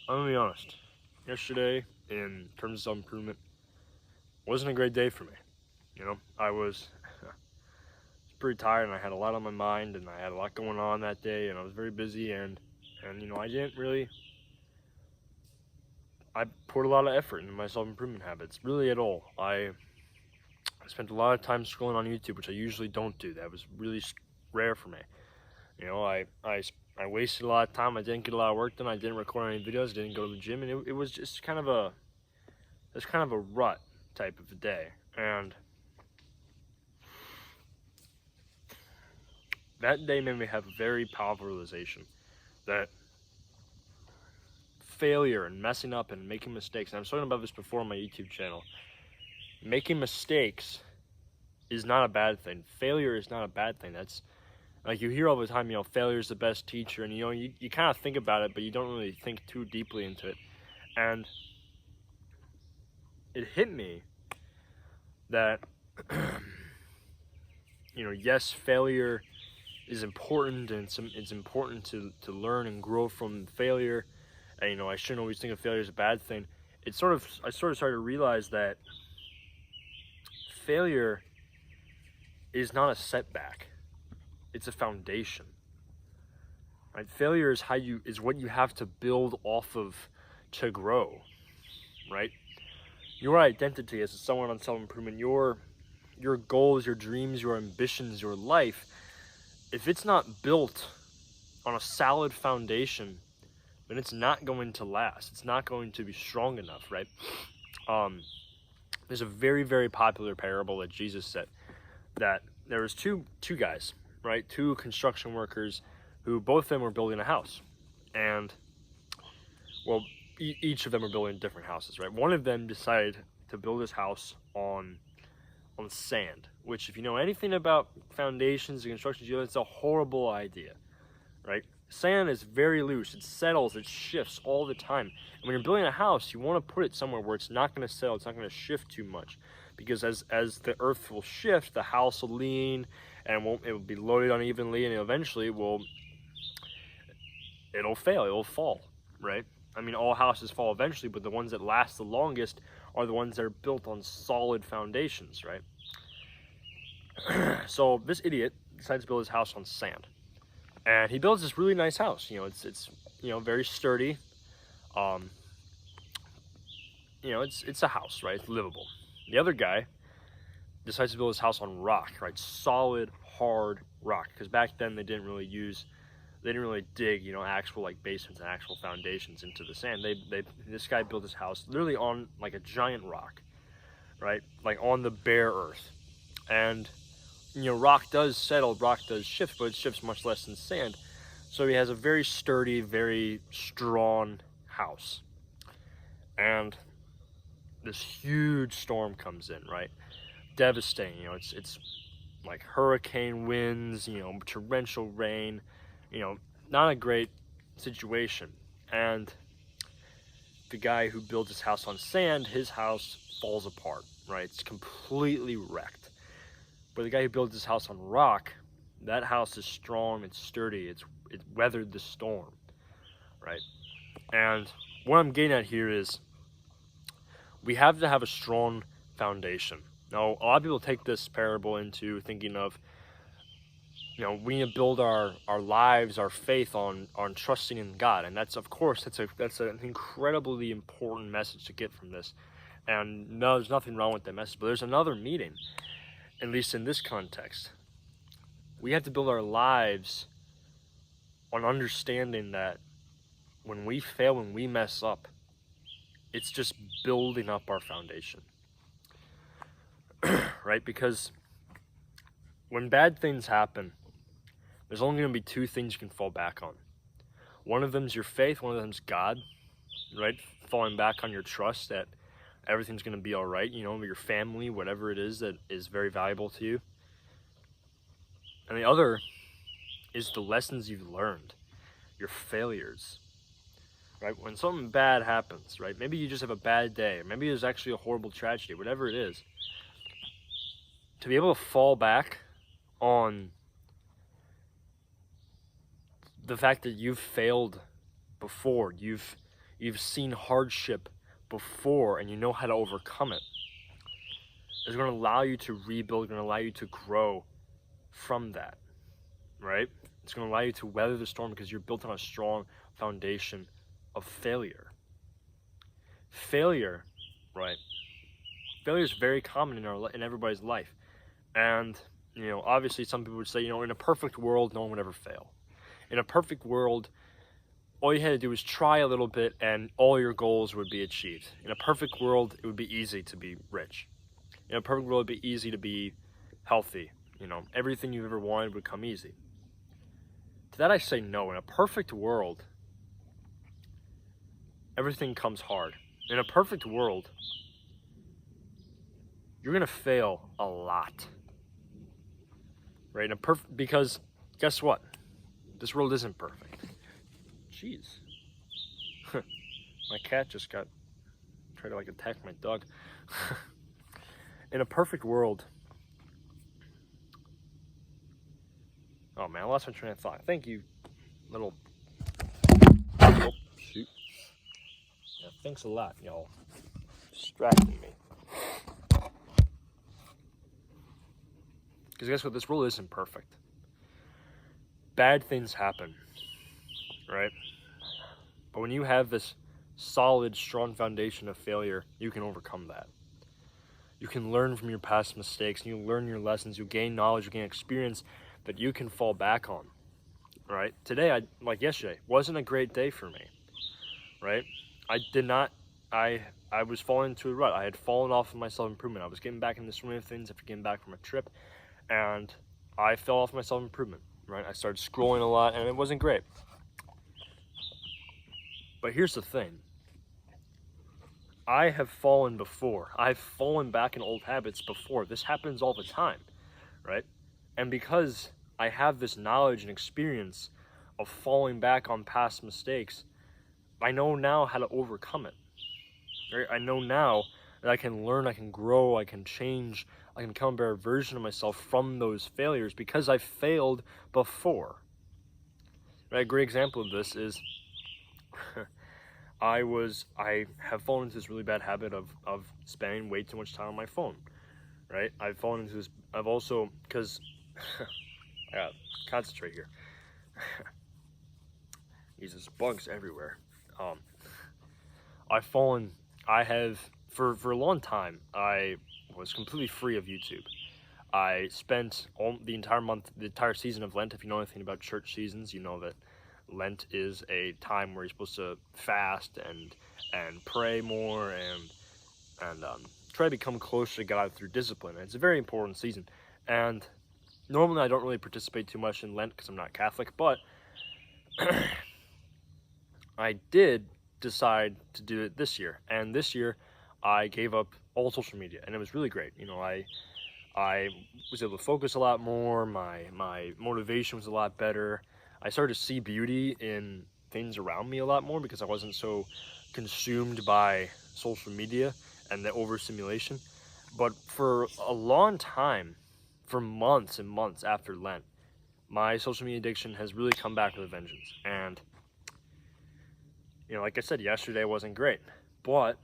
I'm gonna be honest. Yesterday, in terms of self-improvement, wasn't a great day for me. I was pretty tired, and I had a lot on my mind, and I had a lot going on that day, and I was very busy, and I didn't really. I poured a lot of effort into my self-improvement habits, really at all. I spent a lot of time scrolling on YouTube, which I usually don't do. That was really rare for me. I wasted a lot of time. I didn't get a lot of work done. I didn't record any videos. I didn't go to the gym, and it was just kind of a rut type of a day. And that day made me have a very powerful realization that failure and messing up and making mistakes, and I was talking about this before on my YouTube channel, making mistakes is not a bad thing. Failure is not a bad thing. That's like you hear all the time, failure is the best teacher, and you kind of think about it, but you don't really think too deeply into it. And it hit me that yes, failure is important, and it's important to learn and grow from failure. And I shouldn't always think of failure as a bad thing. I sort of started to realize that failure is not a setback. It's a foundation. Right? Failure is what you have to build off of to grow. Right? Your identity as someone on self-improvement, your goals, your dreams, your ambitions, your life, if it's not built on a solid foundation, then it's not going to last. It's not going to be strong enough, right? There's a very, very popular parable that Jesus said, that there was two guys, right? Two construction workers who both of them were building a house. And, well, each of them were building different houses, right? One of them decided to build his house on sand, which, if you know anything about foundations and construction, it's a horrible idea, right? Sand is very loose. It settles, it shifts all the time. And when you're building a house, you want to put it somewhere where it's not going to settle, it's not going to shift too much. Because as the earth will shift, the house will lean, and it will be loaded unevenly, and eventually it'll fail, it'll fall, right? I mean, all houses fall eventually, but the ones that last the longest are the ones that are built on solid foundations, right? So this idiot decides to build his house on sand. And he builds this really nice house. It's very sturdy. It's a house, right? It's livable. The other guy decides to build his house on rock, right? Solid, hard rock. Because back then they didn't really dig, actual like basements and actual foundations into the sand. This guy built his house literally on like a giant rock, right? Like on the bare earth. And rock does settle, rock does shift, but it shifts much less than sand. So he has a very sturdy, very strong house. And this huge storm comes in, right? Devastating. It's like hurricane winds, torrential rain, not a great situation. And the guy who builds his house on sand, his house falls apart, right? It's completely wrecked. But the guy who builds his house on rock, that house is strong, it's sturdy, it weathered the storm, right? And what I'm getting at here is we have to have a strong foundation. Now, a lot of people take this parable into thinking of, we need to build our lives, our faith on trusting in God. And that's, of course, that's an incredibly important message to get from this. And no, there's nothing wrong with that message, but there's another meaning. At least in this context, we have to build our lives on understanding that when we fail, when we mess up, it's just building up our foundation, right? Because when bad things happen, there's only going to be two things you can fall back on. One of them's your faith, one of them's God, right? Falling back on your trust that everything's going to be all right, your family, whatever it is that is very valuable to you. And the other is the lessons you've learned, your failures, right? When something bad happens, right? Maybe you just have a bad day, or maybe there's actually a horrible tragedy, whatever it is. To be able to fall back on the fact that you've failed before, you've you've seen hardship before and you know how to overcome it, is going to allow you to rebuild, going to allow you to grow from that, right? It's going to allow you to weather the storm because you're built on a strong foundation of failure. Failure, right? Failure is very common in everybody's life. And, obviously some people would say, in a perfect world, no one would ever fail. In a perfect world, all you had to do was try a little bit and all your goals would be achieved. In a perfect world, it would be easy to be rich. In a perfect world, it would be easy to be healthy. Everything you've ever wanted would come easy. To that I say no. In a perfect world, everything comes hard. In a perfect world, you're going to fail a lot. Right? Because guess what? This world isn't perfect. Jeez. My cat just tried to attack my dog. In a perfect world. Oh man, I lost my train of thought. Thank you, little. Oh, shoot. Yeah, thanks a lot, y'all. Distracting me. Because guess what? This world isn't perfect. Bad things happen, right? But when you have this solid, strong foundation of failure, you can overcome that. You can learn from your past mistakes, and you learn your lessons, you gain knowledge, you gain experience that you can fall back on, right? Today, like yesterday, wasn't a great day for me, right? I was falling into a rut. I had fallen off of my self-improvement. I was getting back in the swing of things after getting back from a trip, and I fell off my self-improvement, right? I started scrolling a lot, and it wasn't great. But here's the thing. I have fallen before. I've fallen back in old habits before. This happens all the time, right? And because I have this knowledge and experience of falling back on past mistakes, I know now how to overcome it, right? I know now that I can learn, I can grow, I can change, I can become a better version of myself from those failures because I failed before. Right? A great example of this is I have fallen into this really bad habit of spending way too much time on my phone, right? I've fallen into this, I've also, because, I gotta concentrate here. Jesus, bugs everywhere. I have, for a long time, I was completely free of YouTube. I spent the entire season of Lent. If you know anything about church seasons, you know that Lent is a time where you're supposed to fast and pray more and try to become closer to God through discipline. And it's a very important season. And normally I don't really participate too much in Lent because I'm not Catholic, but I did decide to do it this year. And this year I gave up all social media, and it was really great. I was able to focus a lot more. My motivation was a lot better. I started to see beauty in things around me a lot more because I wasn't so consumed by social media and the overstimulation. But for a long time, for months and months after Lent, my social media addiction has really come back with a vengeance. And, like I said, yesterday wasn't great. But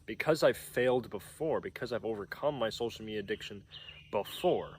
because I've failed before, because I've overcome my social media addiction before,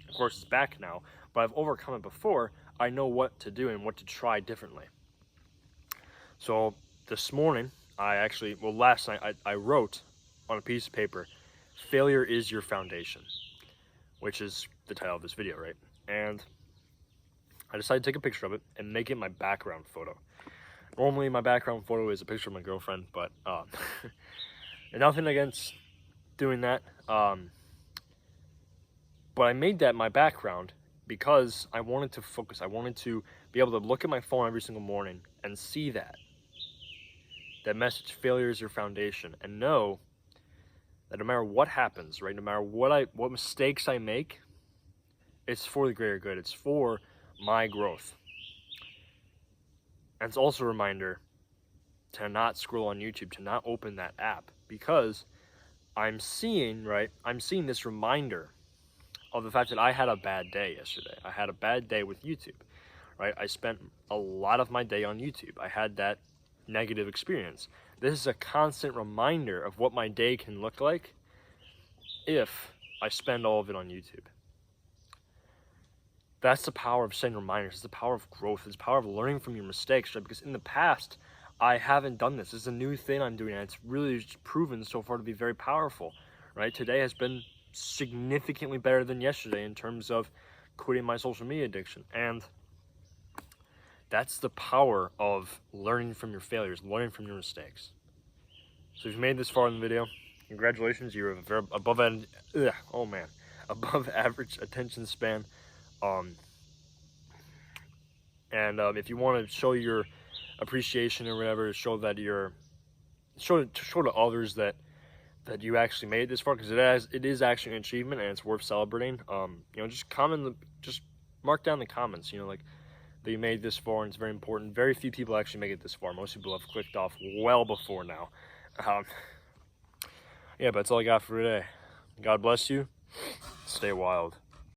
of course it's back now, but I've overcome it before, I know what to do and what to try differently. So this morning, last night, I wrote on a piece of paper, "Failure is your foundation," which is the title of this video, right? And I decided to take a picture of it and make it my background photo. Normally my background photo is a picture of my girlfriend, but and nothing against doing that. But I made that my background because I wanted to focus. I wanted to be able to look at my phone every single morning and see that message, failure is your foundation, and know that no matter what happens, right, no matter what mistakes I make, it's for the greater good. It's for my growth. And it's also a reminder to not scroll on YouTube, to not open that app, because I'm seeing this reminder of the fact that I had a bad day yesterday. I had a bad day with YouTube, right? I spent a lot of my day on YouTube. I had that negative experience. This is a constant reminder of what my day can look like if I spend all of it on YouTube. That's the power of setting reminders. It's the power of growth. It's the power of learning from your mistakes, right? Because in the past, I haven't done this. It's a new thing I'm doing, and it's really proven so far to be very powerful, right? Today has been significantly better than yesterday in terms of quitting my social media addiction. And that's the power of learning from your failures, learning from your mistakes. So if you made this far in the video, congratulations. You're a very above average attention span. If you want to show your appreciation or whatever, show that show to others that you actually made it this far, because it is actually an achievement and it's worth celebrating. Just just mark down the comments, like that you made this far, and it's very important. Very few people actually make it this far. Most people have clicked off well before now. Yeah, but that's all I got for today. God bless you. Stay wild.